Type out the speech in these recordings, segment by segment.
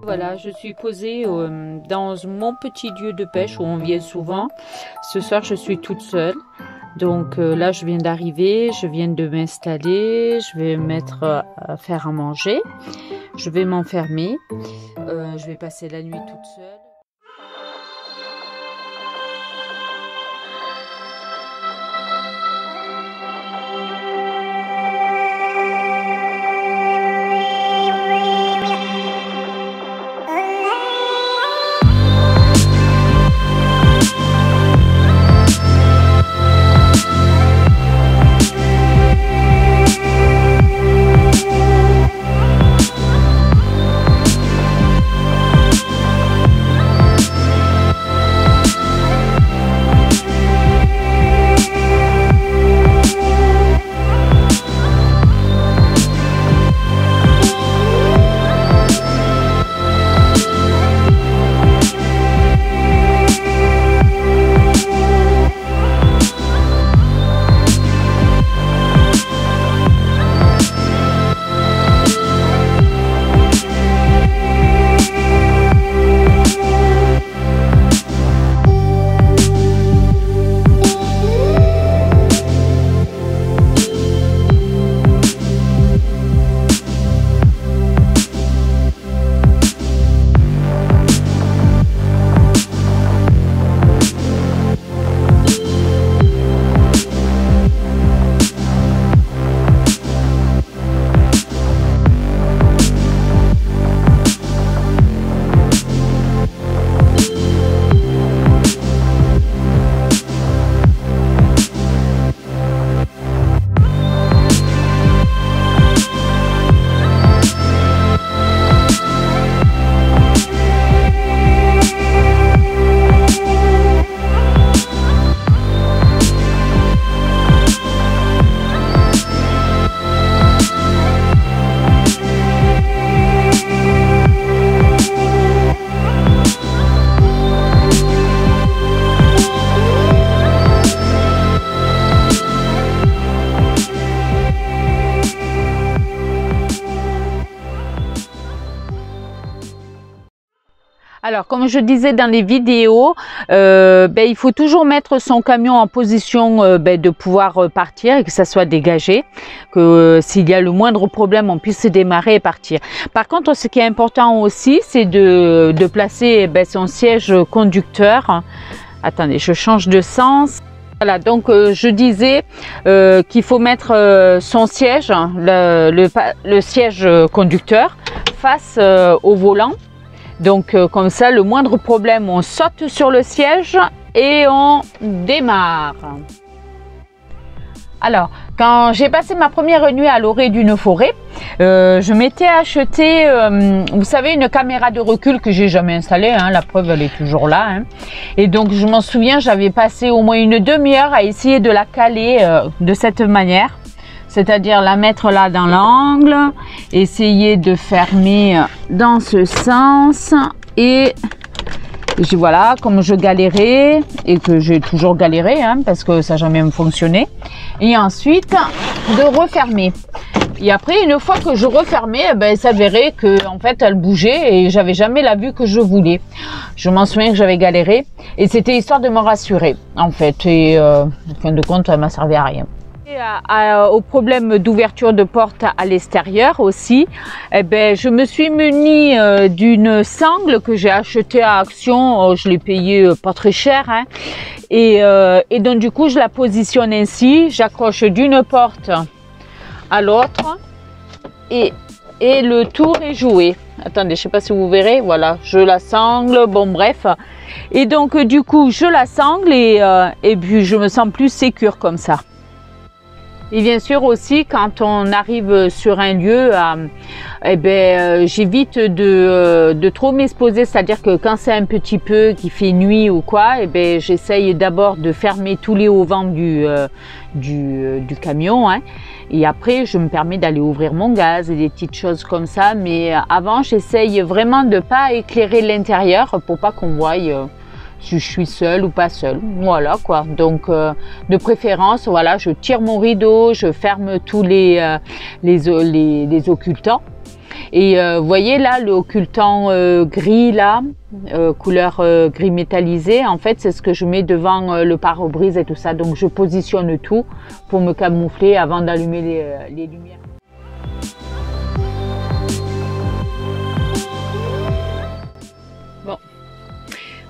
Voilà, je suis posée dans mon petit lieu de pêche où on vient souvent. Ce soir, je suis toute seule. Donc là, je viens d'arriver, je viens de m'installer, je vais me mettre à faire à manger. Je vais m'enfermer. Je vais passer la nuit toute seule. Alors, comme je disais dans les vidéos, il faut toujours mettre son camion en position de pouvoir partir et que ça soit dégagé, que s'il y a le moindre problème, on puisse démarrer et partir. Par contre, ce qui est important aussi, c'est de placer son siège conducteur. Attendez, je change de sens. Voilà, donc je disais qu'il faut mettre son siège, le siège conducteur, face au volant. Donc comme ça, le moindre problème, on saute sur le siège et on démarre. Alors, quand j'ai passé ma première nuit à l'orée d'une forêt, je m'étais acheté, vous savez, une caméra de recul que j'ai jamais installée, hein, la preuve elle est toujours là. Hein. Et donc je m'en souviens, j'avais passé au moins une demi-heure à essayer de la caler de cette manière. C'est-à-dire la mettre là dans l'angle, essayer de fermer dans ce sens et voilà, comme je galérais et que j'ai toujours galéré hein, parce que ça n'a jamais fonctionné, et ensuite de refermer. Et après, une fois que je refermais, il s'avérait que en fait elle bougeait et j'avais jamais la vue que je voulais. Je m'en souviens que j'avais galéré et c'était histoire de me rassurer en fait, et en fin de compte elle m'a servi à rien. Au problème d'ouverture de porte à l'extérieur aussi, je me suis munie d'une sangle que j'ai achetée à Action. Je l'ai payée pas très cher hein. Et donc du coup je la positionne ainsi, j'accroche d'une porte à l'autre et le tour est joué. Attendez, je sais pas si vous verrez, voilà, je la sangle, bon bref. Et donc du coup je la sangle et puis je me sens plus sécure comme ça. Et bien sûr aussi, quand on arrive sur un lieu, j'évite de trop m'exposer, c'est-à-dire que quand c'est un petit peu qui fait nuit ou quoi, j'essaye d'abord de fermer tous les auvents du camion, hein, et après je me permets d'aller ouvrir mon gaz et des petites choses comme ça, mais avant j'essaye vraiment de ne pas éclairer l'intérieur pour pas qu'on voie si je suis seule ou pas seule, voilà quoi. Donc de préférence, voilà, je tire mon rideau, je ferme tous les occultants Et vous voyez là, le occultant gris là, couleur gris métallisé, en fait c'est ce que je mets devant le pare-brise et tout ça. Donc je positionne tout pour me camoufler avant d'allumer les lumières. Bon,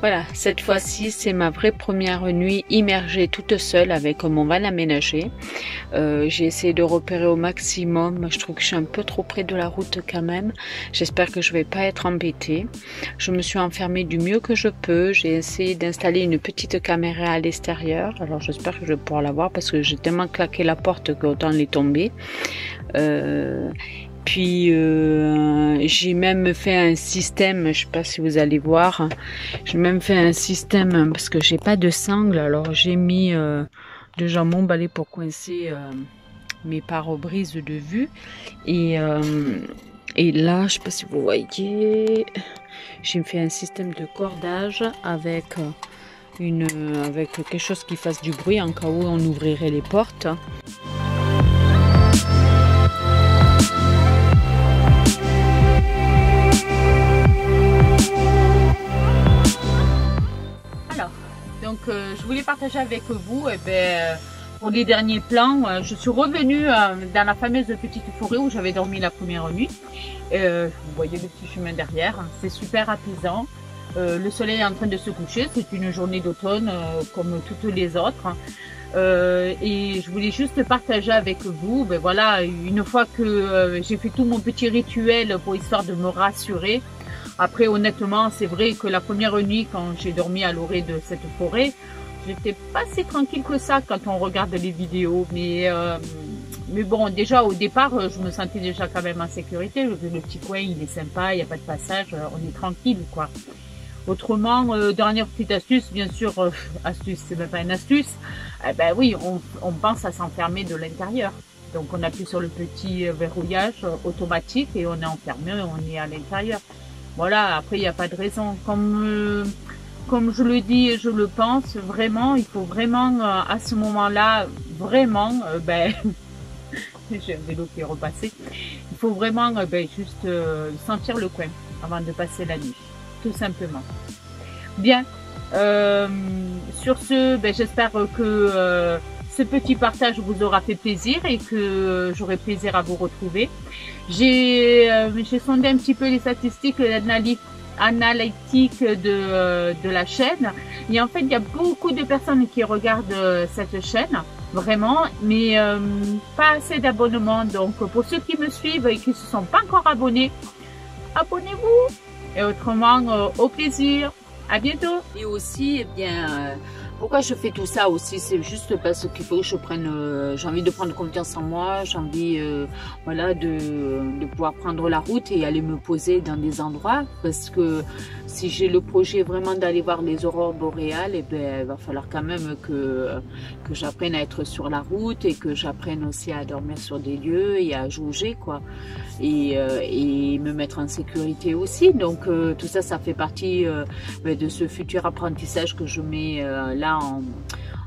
voilà, cette fois-ci c'est ma vraie première nuit immergée toute seule avec mon van aménagé. J'ai essayé de repérer au maximum. Je trouve que je suis un peu trop près de la route quand même. J'espère que je vais pas être embêtée. Je me suis enfermée du mieux que je peux. J'ai essayé d'installer une petite caméra à l'extérieur. Alors j'espère que je vais pouvoir la voir parce que j'ai tellement claqué la porte qu'autant les tomber. Puis j'ai même fait un système, je sais pas si vous allez voir, j'ai même fait un système parce que j'ai pas de sangle, alors j'ai mis déjà mon balai pour coincer mes pare-brises de vue et là, je sais pas si vous voyez, j'ai fait un système de cordage avec avec quelque chose qui fasse du bruit en cas où on ouvrirait les portes. Donc je voulais partager avec vous pour les derniers plans. Je suis revenue dans la fameuse petite forêt où j'avais dormi la première nuit. Vous voyez le petit chemin derrière, c'est super apaisant. Le soleil est en train de se coucher, c'est une journée d'automne comme toutes les autres. Et je voulais juste partager avec vous, voilà, une fois que j'ai fait tout mon petit rituel pour histoire de me rassurer. Après, honnêtement, c'est vrai que la première nuit, quand j'ai dormi à l'orée de cette forêt, j'étais pas si tranquille que ça quand on regarde les vidéos. Mais bon, déjà au départ, je me sentais déjà quand même en sécurité. Le petit coin, il est sympa, il n'y a pas de passage, on est tranquille, quoi. Autrement, dernière petite astuce, bien sûr, astuce, c'est même pas une astuce. Ben oui, on pense à s'enfermer de l'intérieur. Donc on appuie sur le petit verrouillage automatique et on est enfermé, on est à l'intérieur. Voilà, après il n'y a pas de raison. Comme je le dis et je le pense, vraiment, il faut vraiment à ce moment-là, vraiment, j'ai un vélo qui est repassé, il faut vraiment juste sentir le coin avant de passer la nuit, tout simplement. Bien, sur ce, j'espère que ce petit partage vous aura fait plaisir et que j'aurai plaisir à vous retrouver. J'ai sondé un petit peu les statistiques analytiques de la chaîne et en fait il y a beaucoup de personnes qui regardent cette chaîne, vraiment, mais pas assez d'abonnements. Donc pour ceux qui me suivent et qui ne se sont pas encore abonnés, abonnez-vous et autrement au plaisir. À bientôt. Et aussi, pourquoi je fais tout ça aussi, c'est juste parce qu'il faut que je prenne, j'ai envie de prendre confiance en moi, j'ai envie voilà, de pouvoir prendre la route et aller me poser dans des endroits, parce que si j'ai le projet vraiment d'aller voir les aurores boréales, il va falloir quand même que j'apprenne à être sur la route et que j'apprenne aussi à dormir sur des lieux et à jauger, quoi, et me mettre en sécurité aussi. Donc tout ça, ça fait partie de ce futur apprentissage que je mets là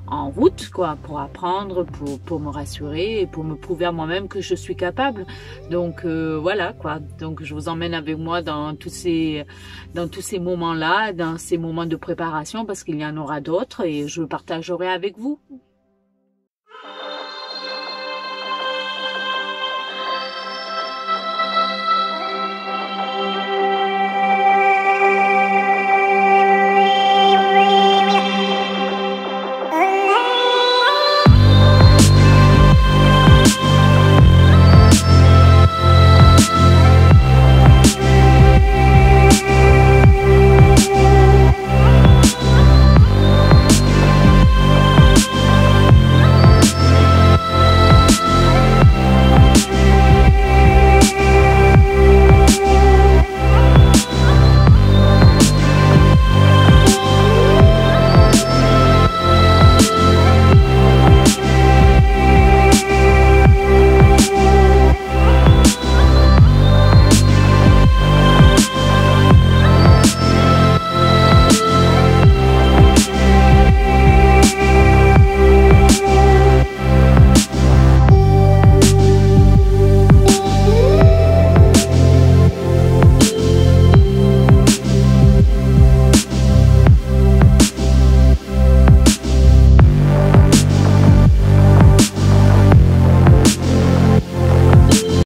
en route, quoi, pour apprendre, pour me rassurer et pour me prouver à moi-même que je suis capable. Donc voilà, quoi. Donc je vous emmène avec moi dans tous ces moments-là, dans ces moments de préparation, parce qu'il y en aura d'autres et je partagerai avec vous.